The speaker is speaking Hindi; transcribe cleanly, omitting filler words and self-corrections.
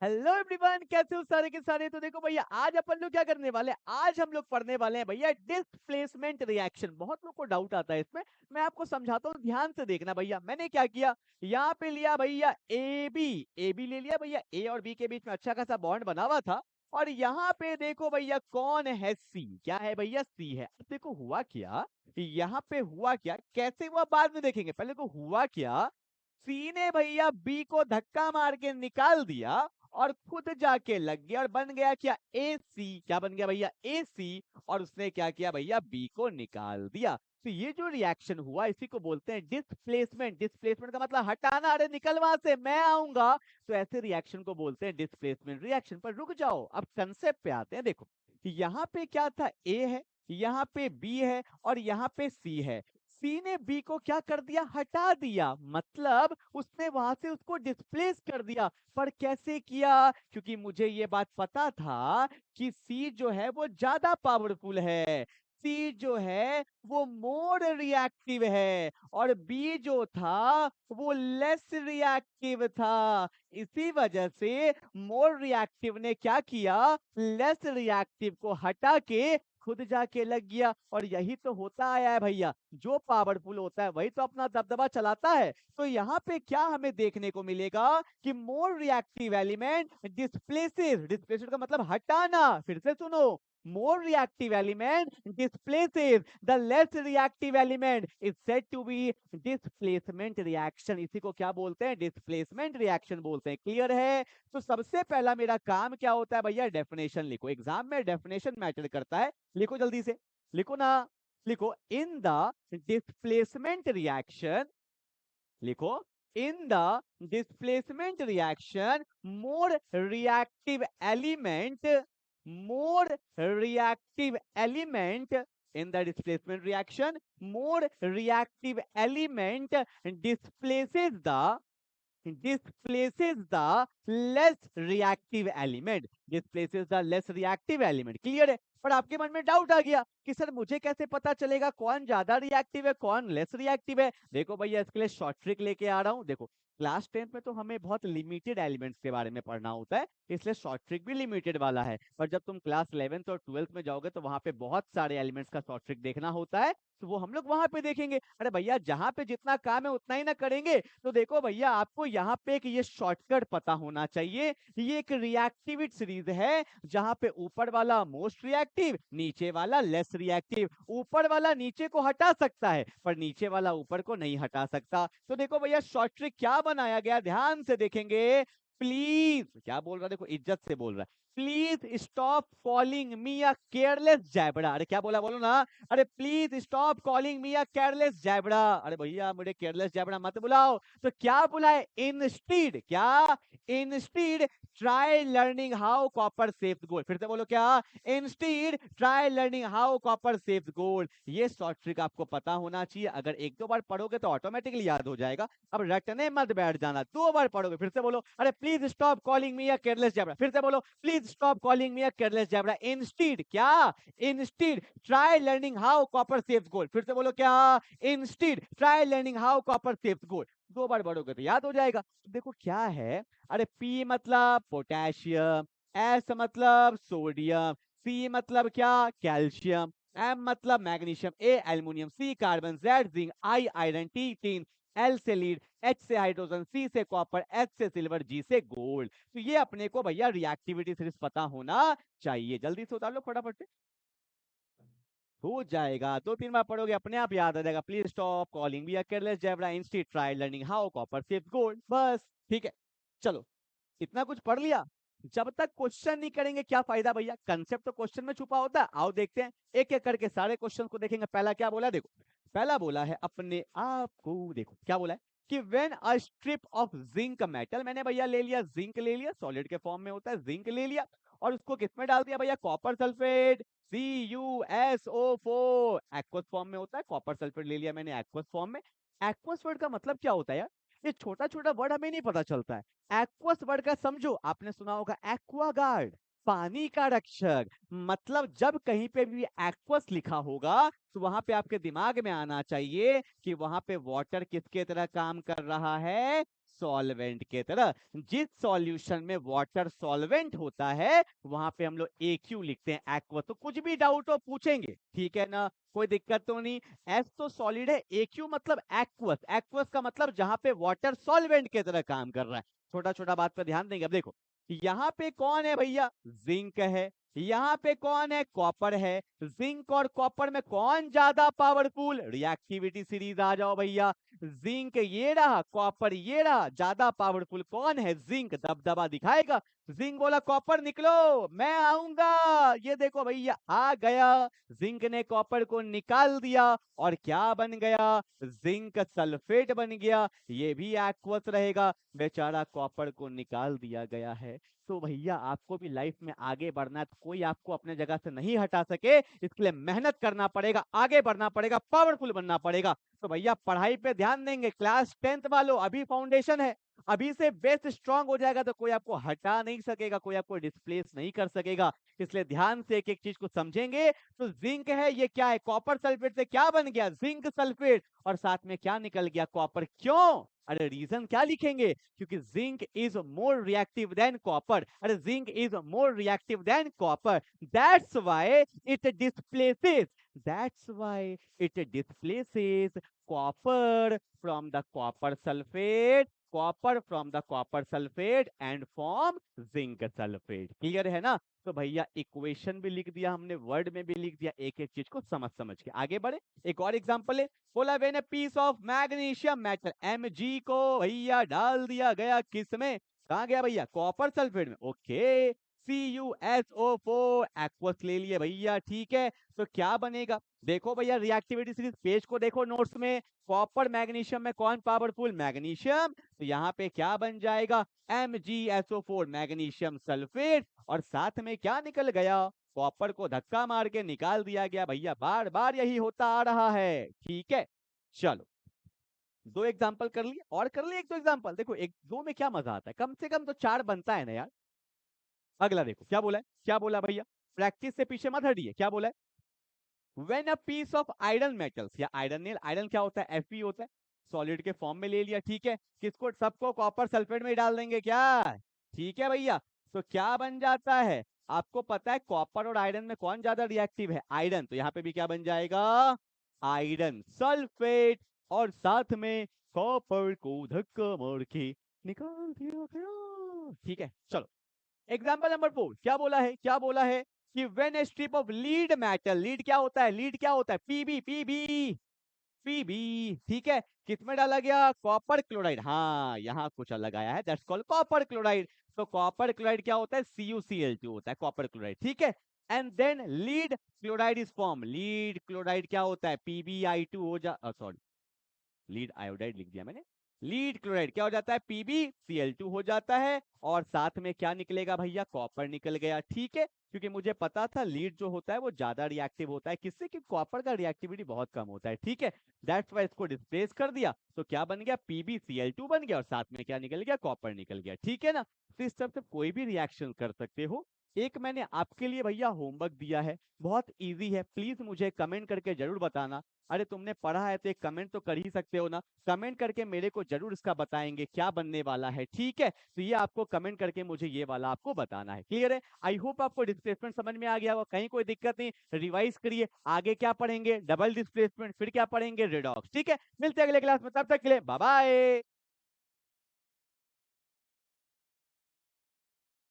हेलो एवरीवन, कैसे हो सारे के सारे। तो देखो भैया, आज अपन लोग क्या करने वाले हैं, आज हम लोग पढ़ने वाले हैं भैया डिस्प्लेसमेंट रिएक्शन। बहुत लोग को डाउट आता है इसमें, मैं आपको समझाता हूँ, ध्यान से देखना भैया। मैंने क्या किया, यहाँ पे लिया भैया ए बी ले लिया भैया। ए और बी के बीच में अच्छा खासा बॉन्ड बना हुआ था। और यहाँ पे देखो भैया कौन है, सी। क्या है भैया, सी है। अब देखो हुआ क्या, यहाँ पे हुआ क्या, कैसे हुआ बाद में देखेंगे, पहले को हुआ क्या। सी ने भैया बी को धक्का मार के निकाल दिया और खुद जाके लग गया और बन गया क्या, ए सी। क्या बन गया भैया, ए सी। और उसने क्या किया भैया, बी को निकाल दिया। तो ये जो रिएक्शन हुआ इसी को बोलते हैं डिस्प्लेसमेंट। डिस्प्लेसमेंट का मतलब हटाना, अरे निकल वहां से, मैं आऊंगा। तो ऐसे रिएक्शन को बोलते हैं डिस्प्लेसमेंट रिएक्शन। पर रुक जाओ, अब कंसेप्ट पे आते हैं। देखो यहाँ पे क्या था, ए है, यहाँ पे बी है और यहाँ पे सी है। सी ने बी को क्या कर दिया, हटा दिया, मतलब उसने वहां से उसको डिस्प्लेस कर दिया। पर कैसे किया, क्योंकि मुझे ये बात पता था कि सी जो है वो ज्यादा पावरफुल है। सी जो है वो मोर रिएक्टिव है और बी जो था वो लेस रिएक्टिव था। इसी वजह से मोर रिएक्टिव ने क्या किया, लेस रिएक्टिव को हटा के खुद जाके लग गया। और यही तो होता आया है भैया, जो पावरफुल होता है वही तो अपना दबदबा चलाता है। तो यहाँ पे क्या हमें देखने को मिलेगा कि more reactive element displaces, displaces का मतलब हटाना, फिर से सुनो, more reactive element displaces the less reactive element is said to be displacement reaction. इसी को क्या बोलते हैं, डिस्प्लेसमेंट रिएक्शन बोलते हैं। क्लियर है। तो सबसे पहला मेरा काम क्या होता है भैया, डेफिनेशन लिखो। एग्जाम में डेफिनेशन मैटर करता है, लिखो जल्दी से, लिखो ना, लिखो। इन द डिस्प्लेसमेंट रिएक्शन, लिखो, in the displacement reaction more reactive element, more reactive element, in the displacement reaction more reactive element displaces the less reactive element, displaces the less reactive element। Clear है। पर आपके मन में डाउट आ गया कि सर मुझे कैसे पता चलेगा कौन ज्यादा रिएक्टिव है कौन लेस रिएक्टिव है। देखो भैया, इसके लिए शॉर्ट ट्रिक लेके आ रहा हूँ। देखो क्लास 10 में तो हमें बहुत लिमिटेड एलिमेंट्स के बारे में पढ़ना होता है, इसलिए शॉर्ट ट्रिक भी लिमिटेड वाला है। पर जब तुम क्लास 11th और 12th में जाओगे तो वहां पे बहुत सारे एलिमेंट्स का शॉर्ट ट्रिक देखना होता है, तो वो हम लोग वहां पे देखेंगे। अरे भैया, जहां पे जितना काम है उतना ही ना करेंगे। तो देखो भैया, आपको यहाँ पे एक ये शॉर्टकट पता होना चाहिए। ये एक रिएक्टिविटी सीरीज है जहां पे ऊपर वाला मोस्ट रिएक्टिव, नीचे वाला लेस रिएक्टिव। ऊपर वाला नीचे को हटा सकता है पर नीचे वाला ऊपर को नहीं हटा सकता। तो देखो भैया, शॉर्ट ट्रिक क्या बनाया गया, ध्यान से देखेंगे। प्लीज, क्या बोल रहा है, देखो इज्जत से बोल रहा है, please stop calling me a careless जैबड़ा। अरे क्या बोला, बोलो ना। अरे please stop calling me a careless जैबड़ा। अरे भैया, मुझे केयरलेस जैबड़ा मत बुलाओ। तो क्या बुलाए, इंस्टीड, क्या, instead try learning how copper saves gold. फिर से बोलो, क्या, instead try learning how copper saves gold. ये शॉर्ट ट्रिक आपको पता होना चाहिए। अगर एक दो बार पढ़ोगे तो ऑटोमेटिकली याद हो जाएगा। अब रटने मत बैठ जाना, दो बार पढ़ोगे। फिर से बोलो, अरे please stop calling me a careless जैबड़ा। फिर से बोलो, please stop calling me a careless जैबड़ा। इंस्टीड, क्या, instead try learning how copper saves gold. फिर से बोलो, क्या, instead try learning how copper saves gold. दो बार पढ़ोगे तो याद हो जाएगा। तो देखो क्या है, अरे पी मतलब पोटेशियम, एस मतलब सोडियम, सी मतलब क्या, कैल्शियम, एम मतलब मैग्नीशियम, ए एल्युमिनियम, सी कार्बन, जेड जिंक, आई आयरन, टी टीन, एल से लीड, एच से हाइड्रोजन, सी से कॉपर, एच से सिल्वर, जी से गोल्ड। तो ये अपने को भैया रिएक्टिविटी सीरीज पता होना चाहिए। जल्दी से उतार लो फटाफट से, हो जाएगा। दो तीन बार पढ़ोगे अपने आप याद आ जाएगा। Please stop calling me a careless zebra, instead try learning how copper saves gold. बस ठीक है, चलो इतना कुछ पढ़ लिया। जब तक क्वेश्चन नहीं करेंगे क्या फायदा भैया, कंसेप्ट तो क्वेश्चन में छुपा होता है। आओ देखते हैं, एक एक करके सारे क्वेश्चन को देखेंगे। पहला क्या बोला, देखो पहला बोला है अपने आप को, देखो क्या बोला है कि when a strip of zinc metal, मैंने भैया ले लिया जिंक, ले लिया सॉलिड के फॉर्म में होता है, जिंक ले लिया और उसको किस में डाल दिया भैया, copper sulphate, CuSO4, aqueous form में होता है। कॉपर सल्फेट ले लिया मैंने एक्वस फॉर्म में। एक्वस वर्ड का मतलब क्या होता है यार, ये छोटा छोटा वर्ड हमें नहीं पता चलता है। एक्वस वर्ड का समझो, आपने सुना होगा एक्वागार्ड। पानी का रक्षक। मतलब जब कहीं पे भी एक्वस लिखा होगा तो वहां पे आपके दिमाग में आना चाहिए कि वहां पे वाटर किसके तरह काम कर रहा है, सॉल्वेंट के तरह। जिस सॉल्यूशन में वाटर सॉल्वेंट होता है वहां पे हम लोग एक्यू लिखते हैं, एक्वस। तो कुछ भी डाउट हो पूछेंगे, ठीक है ना, कोई दिक्कत तो नहीं। एस तो सॉलिड है, एक्यू मतलब एक्वस। एक्वस का मतलब जहां पे वाटर सॉल्वेंट के तरह काम कर रहा है। छोटा छोटा बात पर ध्यान देंगे। अब देखो यहाँ पे कौन है भैया, जिंक है। यहाँ पे कौन है, कॉपर है। जिंक और कॉपर में कौन ज्यादा पावरफुल, रिएक्टिविटी सीरीज आ जाओ भैया। जिंक ये रहा, कॉपर ये रहा, ज्यादा पावरफुल कौन है, जिंक। दबदबा दिखाएगा। जिंक बोला कॉपर निकलो, मैं आऊंगा। ये देखो भैया आ गया। जिंक ने कॉपर को निकाल दिया और क्या बन गया, जिंक सल्फेट बन गया। ये भी एक्वस रहेगा, बेचारा कॉपर को निकाल दिया गया है। तो भैया आपको भी लाइफ में आगे बढ़ना है तो कोई आपको अपने जगह से नहीं हटा सके, इसके लिए मेहनत करना पड़ेगा, आगे बढ़ना पड़ेगा, पावरफुल बनना पड़ेगा। तो भैया पढ़ाई पे ध्यान देंगे। क्लास 10th वालों, अभी फाउंडेशन है, अभी से बेस स्ट्रांग हो जाएगा तो कोई आपको हटा नहीं सकेगा, कोई आपको डिस्प्लेस नहीं कर सकेगा। इसलिए ध्यान से एक एक चीज को समझेंगे। तो जिंक है, ये क्या है, कॉपर सल्फेट से क्या बन गया, जिंक सल्फेट, और साथ में क्या निकल गया, कॉपर। क्यों, अरे रीजन क्या लिखेंगे, क्योंकि zinc is more reactive than copper. अरे zinc is more reactive than copper, that's why it displaces, that's why it displaces copper from the copper sulphate, copper from the copper sulphate and form zinc sulphate. Clear है ना। तो भैया इक्वेशन भी लिख दिया हमने, वर्ड में भी लिख दिया, एक एक चीज को समझ समझ के आगे बढ़े। एक और एग्जांपल है, बोला when a piece of magnesium metal, Mg को भैया डाल दिया गया किस में, कहा गया भैया, कॉपर सल्फेट में। ओके, CuSO4 एक्वस ले लिए भैया, ठीक है। तो क्या बनेगा, देखो भैया रिएक्टिविटी सीरीज पेज को देखो नोट्स में, कॉपर मैग्नीशियम में कौन पावरफुल, मैग्नीशियम। तो यहाँ पे क्या बन जाएगा, MgSO4 मैग्नीशियम सल्फेट, और साथ में क्या निकल गया, कॉपर को धक्का मार के निकाल दिया गया भैया। बार बार यही होता आ रहा है, ठीक है। चलो दो एग्जांपल कर लिए, और कर लिए एक दो एग्जांपल। देखो एक दो में क्या मजा आता है, कम से कम तो चार बनता है ना यार। अगला देखो क्या बोला है, क्या बोला भैया, प्रैक्टिस से पीछे मत हटिए, क्या बोला है, when a piece of iron metals, या आयरन ने, आयरन क्या होता है, Fe होता है, सॉलिड के फॉर्म में ले लिया, ठीक है। किसको, सबको कॉपर सल्फेट में ही डाल देंगे क्या, ठीक है भैया। तो क्या बन जाता है, आपको पता है कॉपर और आयरन में कौन ज्यादा रिएक्टिव है, आयरन। तो यहाँ पे भी क्या बन जाएगा, आयरन सल्फेट, और साथ में कॉपर को धक्का मार के निकाल दिया गया, ठीक है। चलो एग्जाम्पल नंबर 4, क्या बोला है, क्या बोला है कि when A strip of lead metal, lead क्या होता है, लीड क्या होता है, पीबी, पीबी, पीबी, ठीक है। किसमें डाला गया, कॉपर क्लोराइड। हाँ यहाँ कुछ अलग आया है, दैट्स कॉल्ड कॉपर क्लोराइड। तो कॉपर क्लोराइड क्या होता है, CuCl2 होता है, कॉपर क्लोराइड, ठीक है। And then lead chloride is form, lead chloride क्या होता है, PbI2 हो जा, सॉरी लीड आयोडाइड लिख दिया मैंने। लीड क्लोराइड क्या हो जाता है, PbCl2 हो जाता है, और साथ में क्या निकलेगा भैया, कॉपर निकल गया, ठीक है। क्योंकि मुझे पता था लीड जो होता है वो ज्यादा रिएक्टिव होता है, किससे, कि कॉपर का रिएक्टिविटी बहुत कम होता है, ठीक है। दैट्स वाई इसको डिस्प्लेस कर दिया, तो क्या बन गया, PbCl2 बन गया, और साथ में क्या निकल गया, कॉपर निकल गया, ठीक है ना। तो इस तरह से कोई भी रिएक्शन कर सकते हो। एक मैंने आपके लिए भैया होमवर्क दिया है, बहुत इजी है, प्लीज मुझे कमेंट करके जरूर बताना। अरे तुमने पढ़ा है तो एक कमेंट तो कर ही सकते हो ना, कमेंट करके मेरे को जरूर इसका बताएंगे क्या बनने वाला है, ठीक है। तो ये आपको कमेंट करके मुझे ये वाला आपको बताना है, क्लियर है। आई होप आपको डिस्प्लेसमेंट समझ में आ गया होगा, कहीं कोई दिक्कत नहीं, रिवाइज करिए। आगे क्या पढ़ेंगे, डबल डिस्प्लेसमेंट, फिर क्या पढ़ेंगे, रिडॉक्स, ठीक है। मिलते हैं अगले क्लास में, तब तक के लिए बाय बाय।